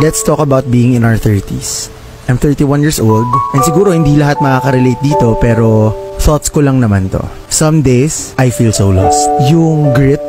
let's talk about being in our 30s. I'm 31 years old, and siguro hindi lahat makaka-relate dito, pero thoughts ko lang naman to. Some days, I feel so lost. Yung grit,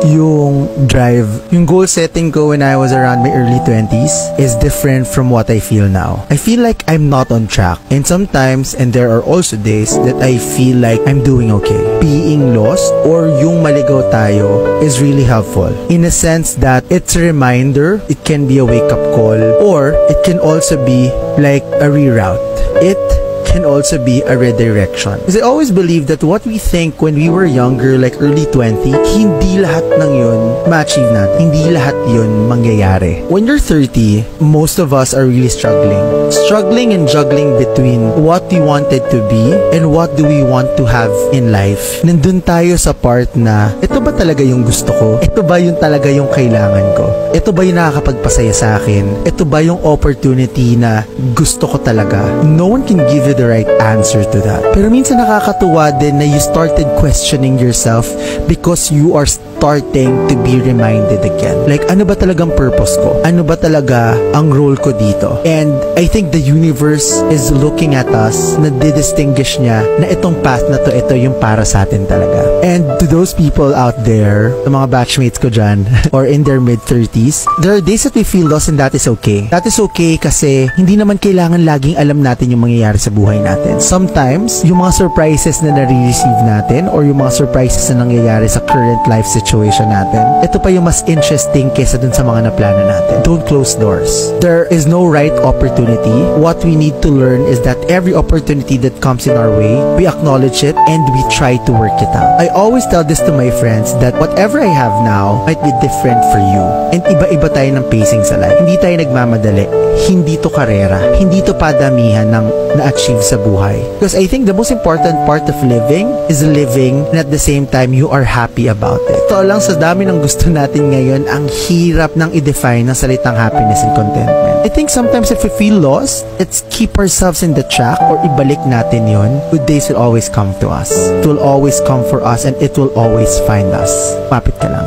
yung drive, yung goal setting ko when I was around my early 20s is different from what I feel now. I feel like I'm not on track, and sometimes, and there are also days that I feel like I'm doing okay. Being lost or yung maligaw tayo is really helpful in a sense that it's a reminder, it can be a wake-up call, or it can also be like a reroute. It can also be a redirection. Because I always believe that what we think when we were younger, like early 20, hindi lahat ng yun ma-achieve natin. Hindi lahat yun mangyayari. When you're 30, most of us are really struggling. Struggling and juggling between what we wanted to be and what do we want to have in life. Nandun tayo sa part na, ito ba talaga yung gusto ko? Ito ba yung talaga yung kailangan ko? Ito ba yung nakakapagpasaya sa akin? Ito ba yung opportunity na gusto ko talaga? No one can give you the right answer to that. Pero minsan nakakatuwa din na you started questioning yourself because you are starting to be reminded again. Like, ano ba talagang purpose ko? Ano ba talaga ang role ko dito? And I think the universe is looking at us na didistinguish niya na itong path na to, ito yung para sa atin talaga. And to those people out there, the mga batchmates ko dyan, or in their mid-30s, there are days that we feel lost, and that is okay. That is okay kasi hindi naman kailangan laging alam natin yung mangyayari sa buhay natin. Sometimes, yung mga surprises na nare-receive natin or yung mga surprises na nangyayari sa current life situation natin, ito pa yung mas interesting kesa dun sa mga naplano natin. Don't close doors. There is no right opportunity. What we need to learn is that every opportunity that comes in our way, we acknowledge it and we try to work it out. I always tell this to my friends that whatever I have now might be different for you. And iba-iba tayo ng pacing sa life. Hindi tayo nagmamadali. Hindi to karera. Hindi to padamihan ng na-achieve sa buhay. Because I think the most important part of living is living, and at the same time, you are happy about it. Ito lang, sa dami ng gusto natin ngayon, ang hirap ng i-define ng salitang happiness and contentment. I think sometimes if we feel lost, let's keep ourselves in the track or ibalik natin yon. Good days will always come to us. It will always come for us and it will always find us. Mapit ka lang.